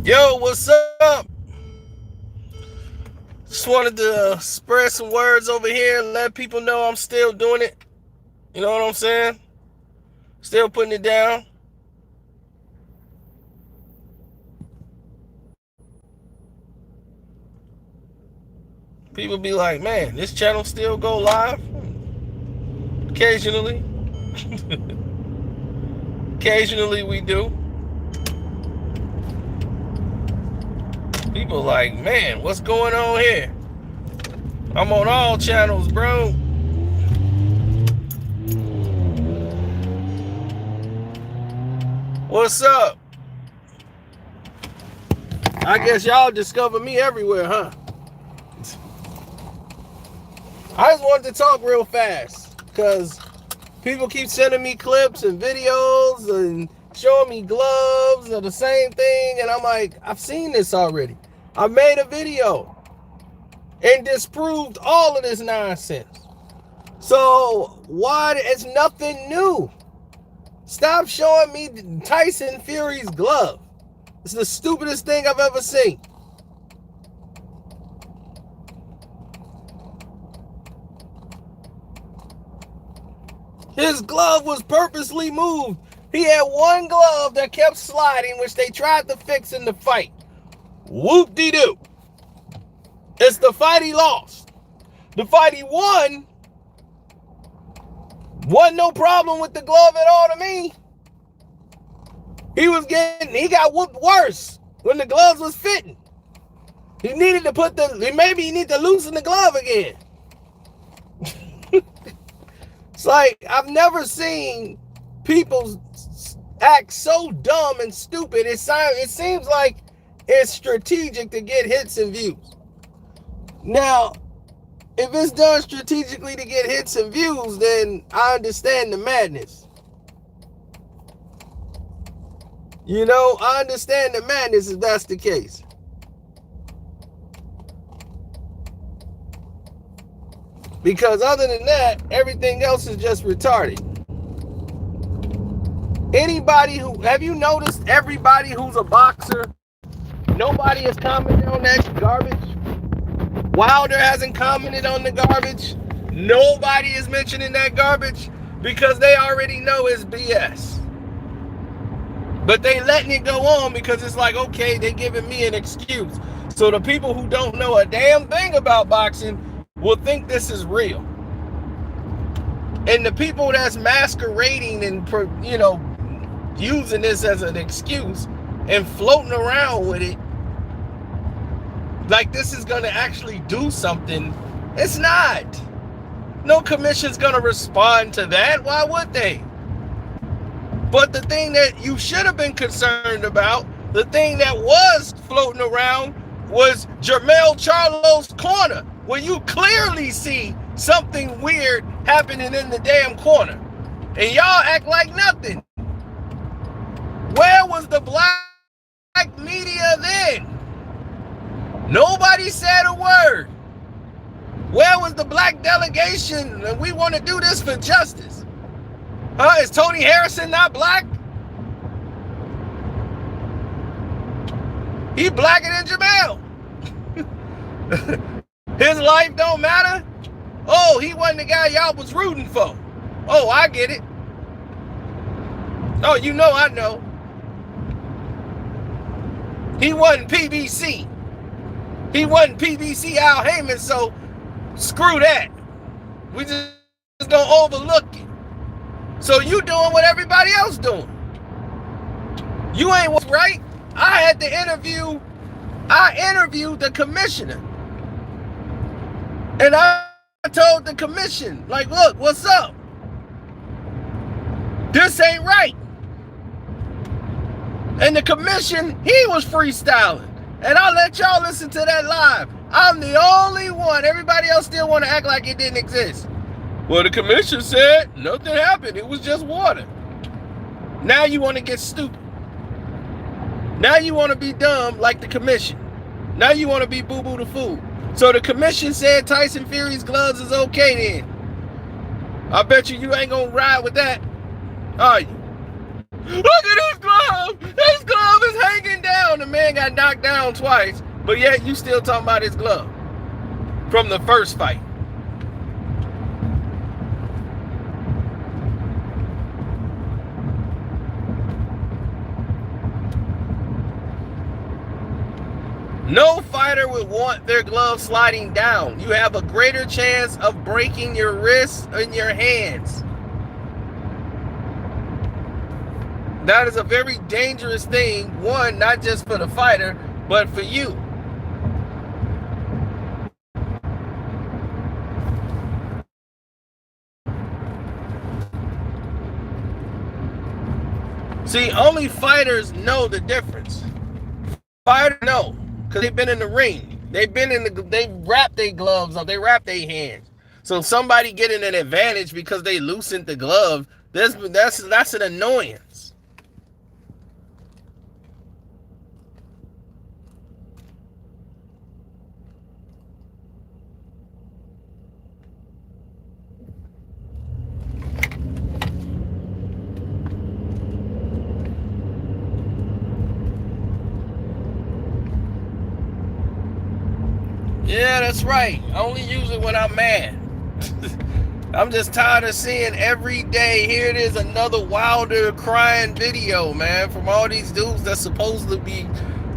Yo, what's up? Just wanted to spread some words over here, let people know I'm still doing it. You know what I'm saying? Still putting it down. People be like, man, this channel still go live? Occasionally. Occasionally we do. People like, man, what's going on here? I'm on all channels, bro. What's up? I guess y'all discover me everywhere, huh? I just wanted to talk real fast because people keep sending me clips and videos and showing me gloves of the same thing, and I'm like, I've seen this already. I made a video and disproved all of this nonsense. So why? It's nothing new. Stop showing me Tyson Fury's glove. It's the stupidest thing I've ever seen. His glove was purposely moved. He had one glove that kept sliding, which they tried to fix in the fight. Whoop-de-doo. It's the fight he lost. The fight he won, wasn't no problem with the glove at all to me. He got whooped worse when the gloves was fitting. He needed to maybe he need to loosen the glove again. It's like, I've never seen people act so dumb and stupid. It seems like it's strategic to get hits and views. Now, if it's done strategically to get hits and views, then I understand the madness. You know, I understand the madness if that's the case. Because other than that, everything else is just retarded. Have you noticed everybody who's a boxer, nobody has commented on that garbage? Wilder hasn't commented on the garbage. Nobody is mentioning that garbage because they already know it's BS. But they letting it go on because it's like, okay, they giving me an excuse. So the people who don't know a damn thing about boxing will think this is real. And the people that's masquerading and, you know, using this as an excuse and floating around with it like this is going to actually do something, it's not. No commission's going to respond to that. Why would they? But the thing that you should have been concerned about, the thing that was floating around, was Jermell Charlo's corner, where you clearly see something weird happening in the damn corner. And y'all act like nothing. Where was the black media then? Nobody said a word. Where was the black delegation? And we want to do this for justice. Is Tony Harrison not black? He blacker than Jermell. His life don't matter? Oh, he wasn't the guy y'all was rooting for. Oh, I get it. Oh, you know I know. He wasn't PBC. He wasn't PBC Al Heyman, so screw that. We just gonna overlook it. So you doing what everybody else doing. You ain't what's right. I interviewed the commissioner. And I told the commission, like, look, what's up? This ain't right. And the commission, he was freestyling. And I'll let y'all listen to that live. I'm the only one. Everybody else still want to act like it didn't exist. Well, the commission said nothing happened. It was just water. Now you want to get stupid. Now you want to be dumb like the commission. Now you want to be boo-boo the fool. So the commission said Tyson Fury's gloves is okay then. I bet you ain't going to ride with that, are you? Look at his glove. His glove is hanging down. The man man got knocked down twice, but yet you still talking about his glove from the first fight. No fighter would want their glove sliding down. You have a greater chance of breaking your wrists and your hands. That is a very dangerous thing, one, not just for the fighter, but for you. See, only fighters know the difference. Fighters know, because they've been in the ring. They wrap their gloves up, they wrap their hands. So somebody getting an advantage because they loosened the glove, that's an annoyance. Yeah, that's right. I only use it when I'm mad. I'm just tired of seeing every day, here it is, another Wilder crying video, man, from all these dudes that's supposed to be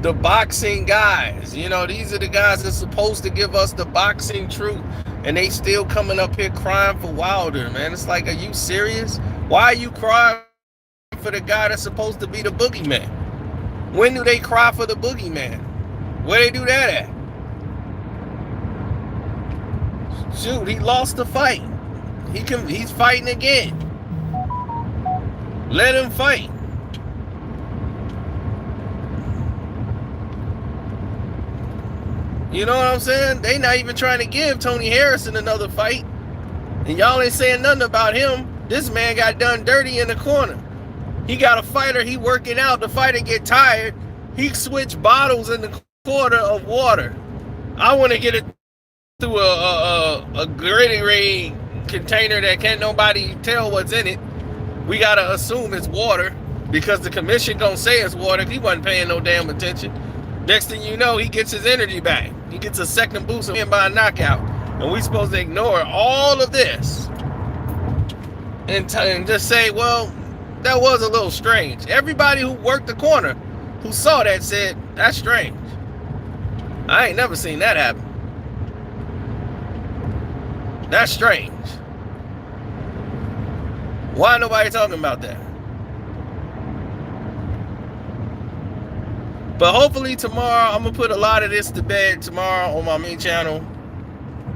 the boxing guys. You know, these are the guys that's supposed to give us the boxing truth, and they still coming up here crying for Wilder, man. It's like, are you serious? Why are you crying for the guy that's supposed to be the boogeyman? When do they cry for the boogeyman? Where they do that at? Shoot, he lost the fight. He's fighting again. Let him fight. You know what I'm saying? They not even trying to give Tony Harrison another fight. And y'all ain't saying nothing about him. This man got done dirty in the corner. He got a fighter, he working out. The fighter get tired. He switched bottles in the corner of water. I want to get it through a gritty container that can't nobody tell what's in it. We gotta assume it's water because the commission gonna say it's water. He wasn't paying no damn attention. Next thing you know, he gets his energy back. He gets a second boost of him by a knockout, and we supposed to ignore all of this and just say, well, that was a little strange. Everybody who worked the corner who saw that said, that's strange. I ain't never seen that happen. That's strange. Why nobody talking about that? But hopefully tomorrow, I'm going to put a lot of this to bed tomorrow on my main channel.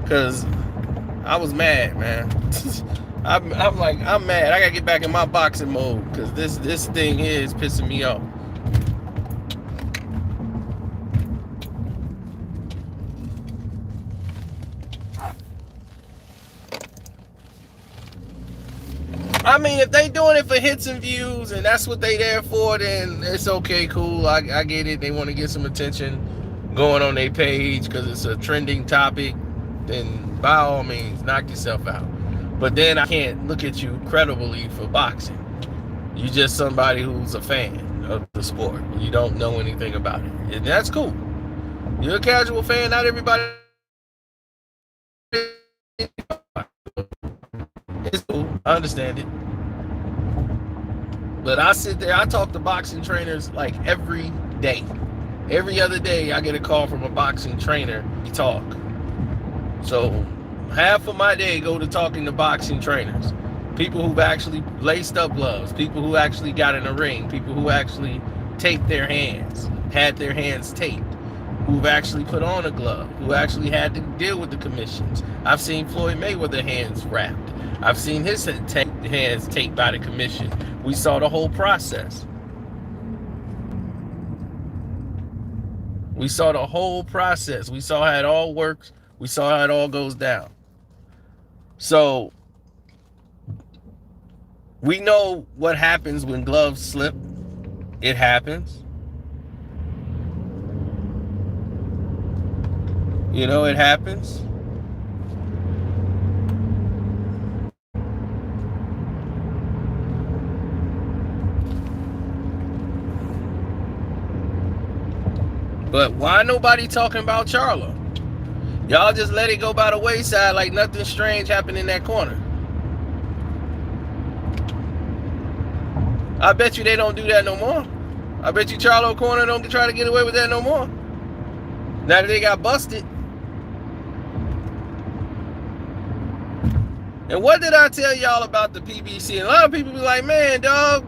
Because I was mad, man. I'm mad. I got to get back in my boxing mode. Because this thing here is pissing me off. I mean, if they doing it for hits and views and that's what they there for, then it's okay, cool. I get it. They want to get some attention going on their page because it's a trending topic. Then by all means, knock yourself out. But then I can't look at you credibly for boxing. You just somebody who's a fan of the sport. You don't know anything about it. And that's cool. You're a casual fan. Not everybody. It's cool. I understand it. But I sit there, I talk to boxing trainers like every day. Every other day I get a call from a boxing trainer. We talk. So half of my day go to talking to boxing trainers. People who've actually laced up gloves. People who actually got in a ring. People who actually taped their hands. Had their hands taped. Who've actually put on a glove. Who actually had to deal with the commissions. I've seen Floyd Mayweather hands wrapped. I've seen his hands taped by the commission. We saw the whole process. We saw the whole process. We saw how it all works. We saw how it all goes down. So we know what happens when gloves slip. It happens. You know, it happens. But why nobody talking about Charlo? Y'all just let it go by the wayside like nothing strange happened in that corner. I bet you they don't do that no more. I bet you Charlo corner don't try to get away with that no more. Now that they got busted. And what did I tell y'all about the PBC? And a lot of people be like, man, dog,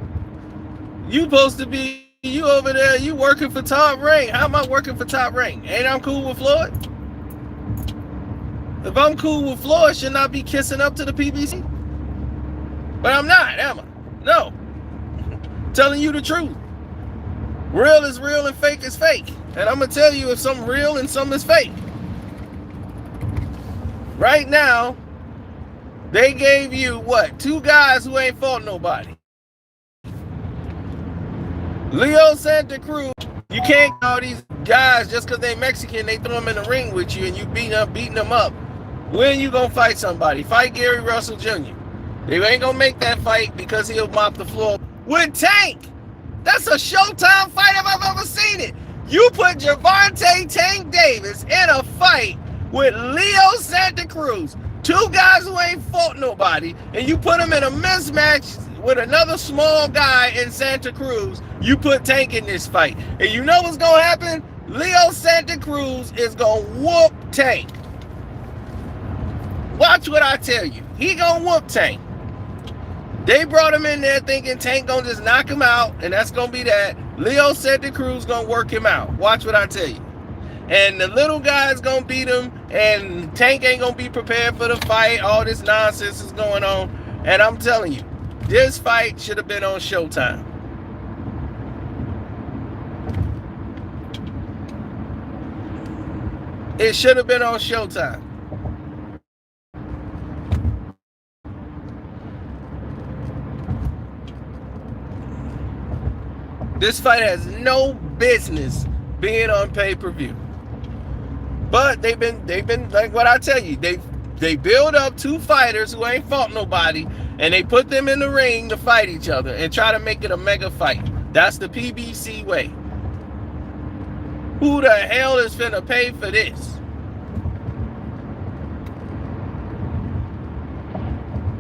you supposed to be, you over there, you working for Top Rank. How am I working for Top Rank? Ain't I cool with Floyd? If I'm cool with Floyd, shouldn't I be kissing up to the PBC? But I'm not, am I? No. Telling you the truth. Real is real and fake is fake. And I'm going to tell you if something real and something is fake. Right now, they gave you, what, 2 guys who ain't fought nobody. Leo Santa Cruz, you can't call these guys just because they Mexican, they throw them in the ring with you and you beating them up. When you gonna fight somebody? Fight Gary Russell Jr. They ain't gonna make that fight because he'll mop the floor with Tank. That's a Showtime fight if I've ever seen it. You put Gervonta Tank Davis in a fight with Leo Santa Cruz, 2 guys who ain't fought nobody, and you put them in a mismatch with another small guy in Santa Cruz. You put Tank in this fight. And you know what's gonna happen? Leo Santa Cruz is gonna whoop Tank. Watch what I tell you. He gonna whoop Tank. They brought him in there thinking Tank gonna just knock him out, and that's gonna be that. Leo Santa Cruz gonna work him out. Watch what I tell you. And the little guy's gonna beat him, and Tank ain't gonna be prepared for the fight. All this nonsense is going on. And I'm telling you, this fight should have been on Showtime. It should have been on Showtime. This fight has no business being on pay-per-view. But they've been like what I tell you, they build up 2 fighters who ain't fought nobody, and they put them in the ring to fight each other and try to make it a mega fight. That's the PBC way. Who the hell is finna pay for this?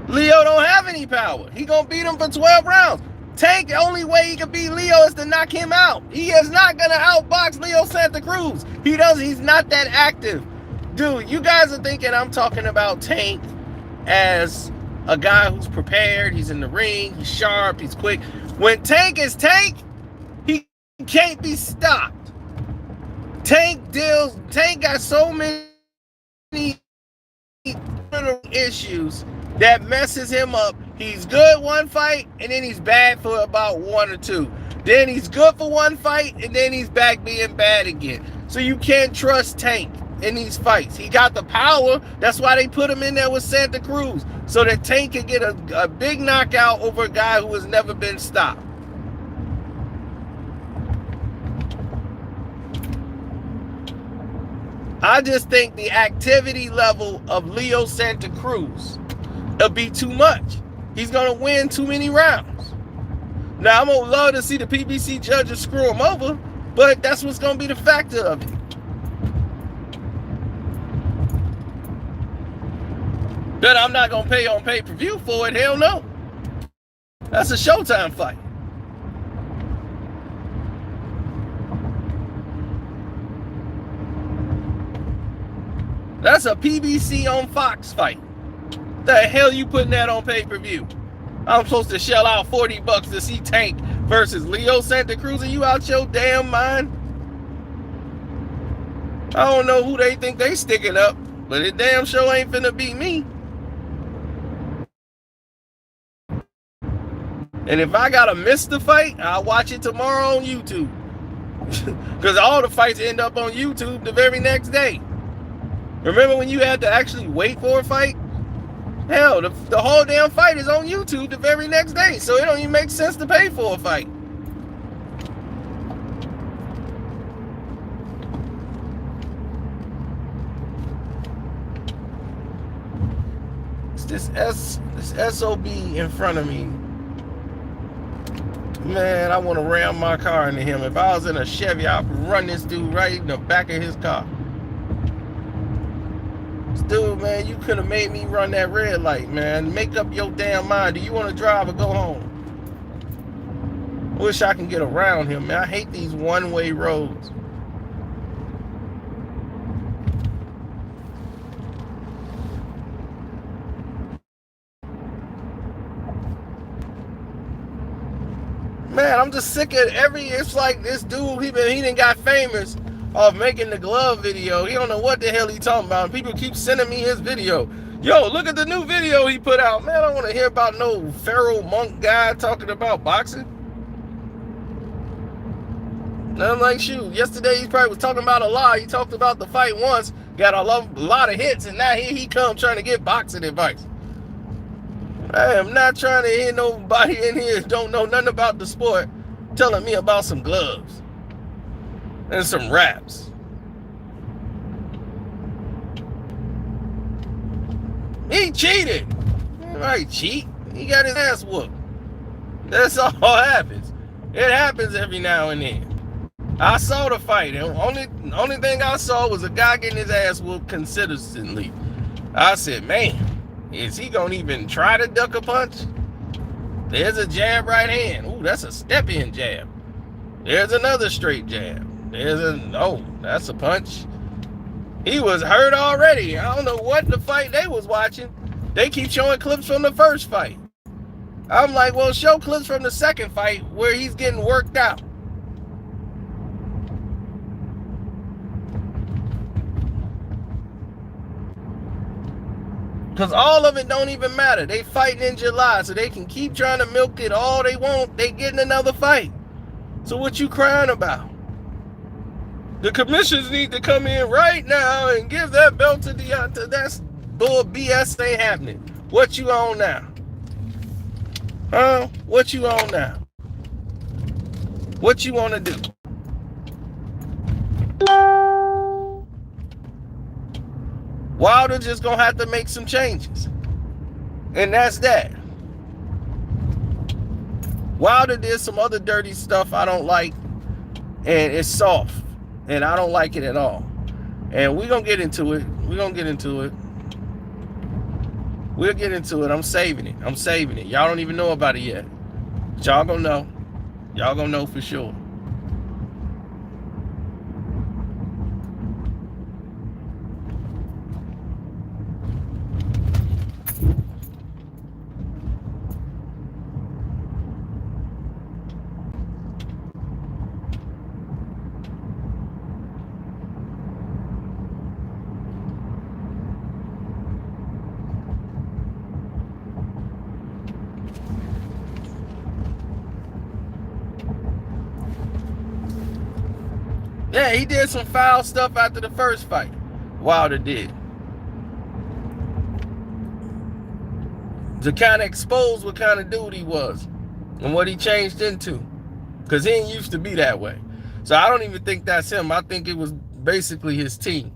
Leo don't have any power. He gonna beat him for 12 rounds. Tank, the only way he can beat Leo is to knock him out. He is not gonna outbox Leo Santa Cruz. He's not that active. Dude, you guys are thinking I'm talking about Tank as a guy who's prepared, he's in the ring, he's sharp, he's quick. When Tank is Tank, he can't be stopped. Tank got so many issues that messes him up. He's good one fight, and then he's bad for about 1 or 2. Then he's good for one fight, and then he's back being bad again. So you can't trust Tank in these fights. He got the power. That's why they put him in there with Santa Cruz, so that Tank can get a big knockout over a guy who has never been stopped. I just think the activity level of Leo Santa Cruz will be too much. He's going to win too many rounds. Now, I'm going to love to see the PBC judges screw him over, but that's what's going to be the factor of it. But I'm not going to pay on pay-per-view for it. Hell no. That's a Showtime fight. That's a PBC on Fox fight. The hell you putting that on pay-per-view? I'm supposed to shell out $40 to see Tank versus Leo Santa Cruz, and you out your damn mind? I don't know who they think they sticking up, but it damn sure ain't finna beat me. And if I gotta miss the fight, I'll watch it tomorrow on YouTube. Because all the fights end up on YouTube the very next day. Remember when you had to actually wait for a fight? Hell, the whole damn fight is on YouTube the very next day, so it don't even make sense to pay for a fight. It's this SOB in front of me Man, I want to ram my car into him. If I was in a Chevy, I'd run this dude right in the back of his car. This dude, man, you could have made me run that red light, man. Make up your damn mind. Do you want to drive or go home? I wish I can get around him, man. I hate these one-way roads. Man, I'm just sick of it's like this dude, he done got famous off making the glove video. He don't know what the hell he talking about. People keep sending me his video. Yo, look at the new video he put out. Man, I don't want to hear about no pharaoh monk guy talking about boxing. And I'm like, shoot, yesterday he probably was talking about a lie. He talked about the fight once, got a lot of hits, and now here he come trying to get boxing advice. I am not trying to hear nobody in here don't know nothing about the sport telling me about some gloves and some wraps. He cheated. Right, cheat. He got his ass whooped. That's all happens. It happens every now and then. I saw the fight. The only thing I saw was a guy getting his ass whooped consistently. I said, man, is he gonna even try to duck a punch? There's a jab right hand. Ooh, that's a step-in jab. There's another straight jab. That's a punch. He was hurt already. I don't know what the fight they was watching. They keep showing clips from the first fight. I'm like, well, show clips from the second fight where he's getting worked out. Because all of it don't even matter. They fighting in July, so they can keep trying to milk it all they want. They getting another fight. So what you crying about? The commissions need to come in right now and give that belt to Deontay. That's bull BS ain't happening. What you on now? Huh? What you on now? What you want to do? Wilder just gonna have to make some changes. And that's that. Wilder did some other dirty stuff I don't like, and it's soft, and I don't like it at all. And we're gonna get into it. We'll get into it. I'm saving it. Y'all don't even know about it yet. But y'all gonna know. Y'all gonna know for sure. Yeah, he did some foul stuff after the first fight. Wilder did. To kind of expose what kind of dude he was and what he changed into. Because he didn't used to be that way. So I don't even think that's him. I think it was basically his team,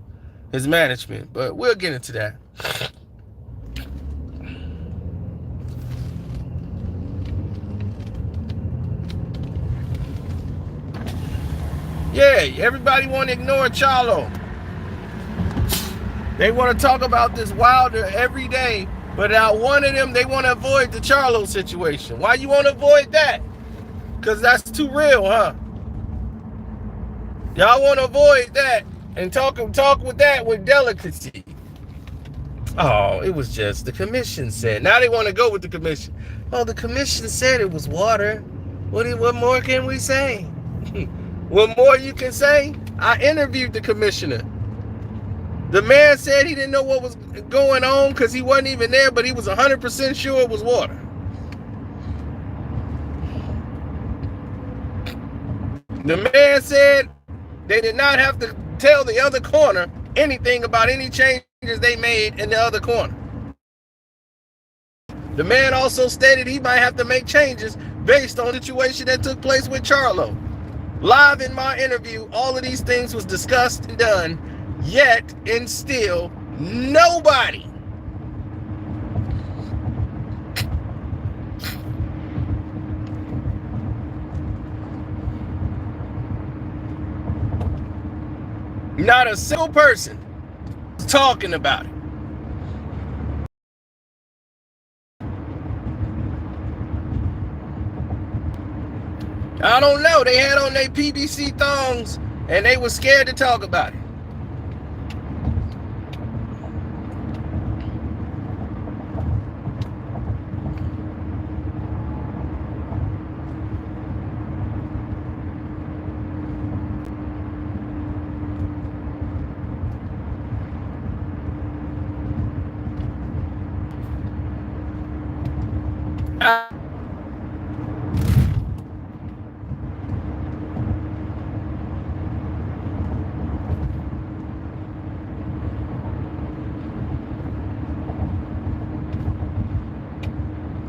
his management. But we'll get into that. Yeah, everybody want to ignore Charlo. They want to talk about this Wilder every day, but out one of them, they want to avoid the Charlo situation. Why you want to avoid that? Because that's too real, huh? Y'all want to avoid that and talk with that with delicacy. Oh, it was just the commission said. Now they want to go with the commission. Oh, the commission said it was water. What more can we say? What more you can say? I interviewed the commissioner. The man said he didn't know what was going on because he wasn't even there, but he was 100% sure it was water. The man said they did not have to tell the other corner anything about any changes they made in the other corner. The man also stated he might have to make changes based on the situation that took place with Charlo. Live in my interview, all of these things was discussed and done, yet and still nobody Not a single person is talking about it. I don't know. They had on their PBC thongs and they were scared to talk about it.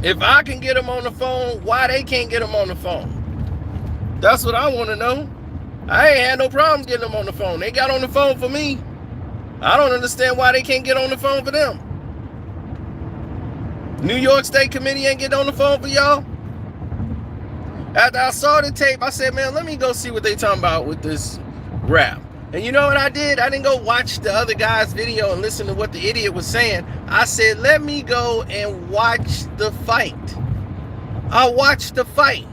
If I can get them on the phone, why they can't get them on the phone? That's what I want to know. I ain't had no problems getting them on the phone. They got on the phone for me. I don't understand why they can't get on the phone for them. New York State Committee ain't getting on the phone for y'all? After I saw the tape, I said, man, let me go see what they talking about with this rap. And you know what I did? I didn't go watch the other guy's video and listen to what the idiot was saying. I said, let me go and watch the fight. I watched the fight.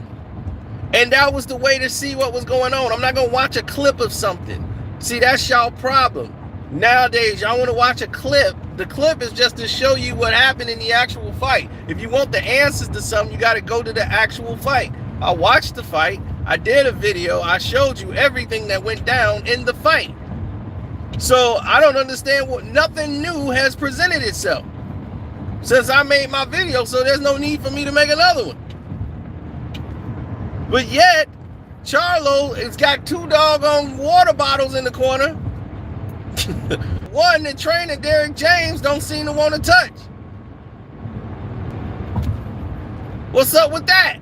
And that was the way to see what was going on. I'm not going to watch a clip of something. See, that's y'all problem. Nowadays, y'all want to watch a clip. The clip is just to show you what happened in the actual fight. If you want the answers to something, you got to go to the actual fight. I watched the fight. I did a video. I showed you everything that went down in the fight. So I don't understand what nothing new has presented itself since I made my video. So there's no need for me to make another one. But yet, Charlo has got 2 doggone water bottles in the corner. One that trainer Derek James don't seem to want to touch. What's up with that?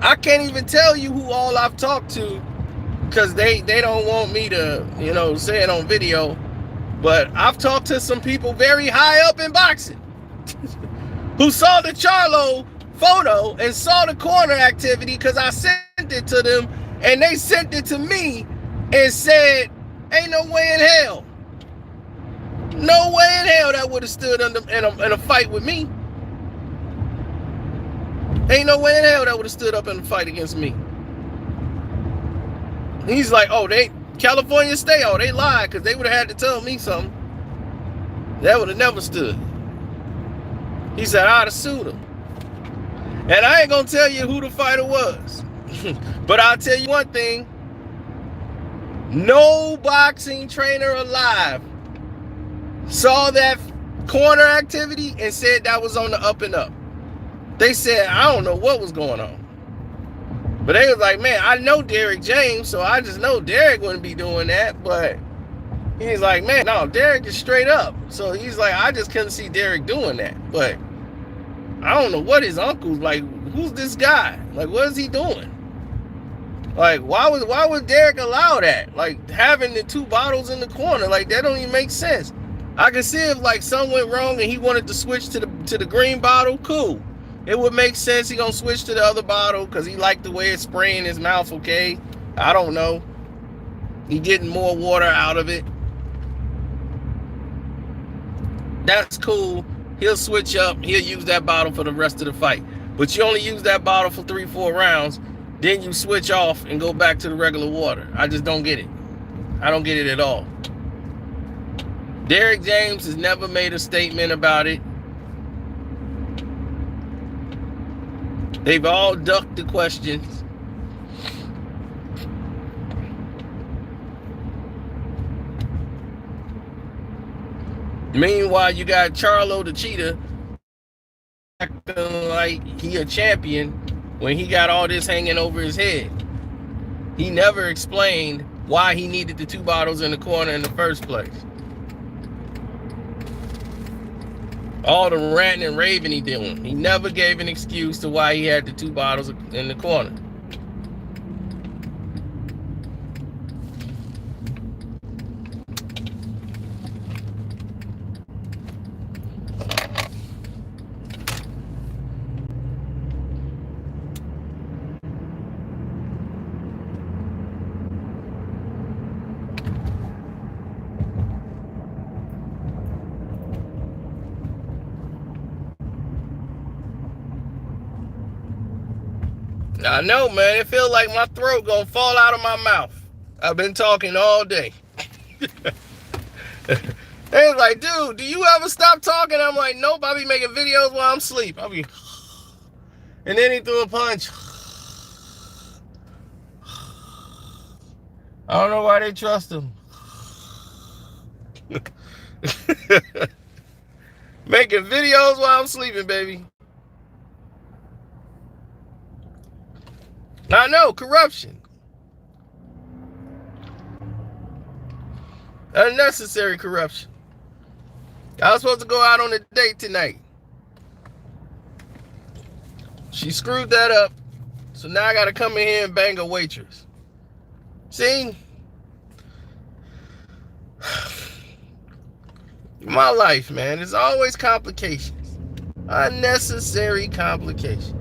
I can't even tell you who all I've talked to because they don't want me to, you know, say it on video. But I've talked to some people very high up in boxing who saw the Charlo photo and saw the corner activity because I sent it to them and they sent it to me and said, ain't no way in hell. No way in hell that would have stood in a fight with me. Ain't no way in hell that would have stood up in a fight against me. He's like, oh, California State, oh, they lied because they would have had to tell me something. That would have never stood. He said, I'd have sued him. And I ain't going to tell you who the fighter was. But I'll tell you one thing. No boxing trainer alive saw that corner activity and said that was on the up and up. They said, I don't know what was going on. But they was like, man, I know Derek James, so I just know Derek wouldn't be doing that. But he's like, man, no, Derek is straight up. So he's like, I just couldn't see Derek doing that. But I don't know what his uncle's like. Who's this guy? Like, what is he doing? Like, why would Derek allow that? Like, having the 2 bottles in the corner, like, that don't even make sense. I can see if, like, something went wrong and he wanted to switch to the green bottle, cool. It would make sense he gonna switch to the other bottle because he liked the way it's spraying his mouth, okay? I don't know. He getting more water out of it. That's cool. He'll switch up. He'll use that bottle for the rest of the fight. But you only use that bottle for 3-4 rounds. Then you switch off and go back to the regular water. I just don't get it. I don't get it at all. Derek James has never made a statement about it. They've all ducked the questions. Meanwhile, you got Charlo the cheetah acting like he a champion when he got all this hanging over his head. He never explained why he needed the 2 bottles in the corner in the first place. All the ranting and raving he doing. He never gave an excuse to why he had the 2 bottles in the corner. I know, man. It feels like my throat gonna fall out of my mouth. I've been talking all day. They was like, dude, do you ever stop talking? I'm like, nope, I be making videos while I'm asleep. I'll be, and then he threw a punch. I don't know why they trust him. Making videos while I'm sleeping, baby. I know, corruption. Unnecessary corruption. I was supposed to go out on a date tonight. She screwed that up. So now I got to come in here and bang a waitress. See? My life, man, it's always complications. Unnecessary complications.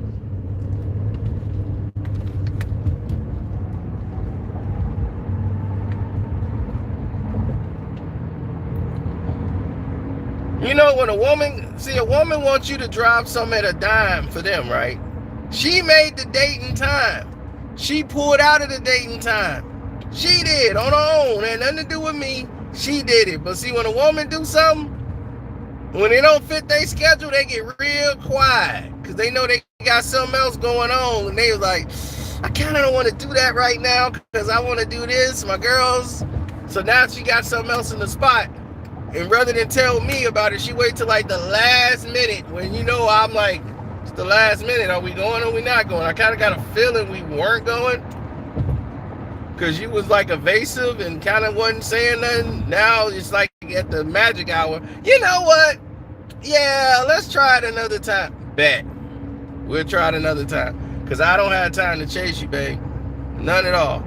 You know, when a woman wants you to drive something at a dime for them, right? She made the dating time. She pulled out of the dating time. She did on her own. Had nothing to do with me. She did it. But see, when a woman do something, when they don't fit their schedule, they get real quiet. Because they know they got something else going on. And they was like, I kind of don't want to do that right now because I want to do this, my girls. So now she got something else in the spot. And rather than tell me about it, she wait till like the last minute when, you know, I'm like, it's the last minute. Are we going or are we not going? I kind of got a feeling we weren't going because you was like evasive and kind of wasn't saying nothing. Now it's like at the magic hour. You know what? Yeah, let's try it another time. Bet. We'll try it another time because I don't have time to chase you, babe. None at all.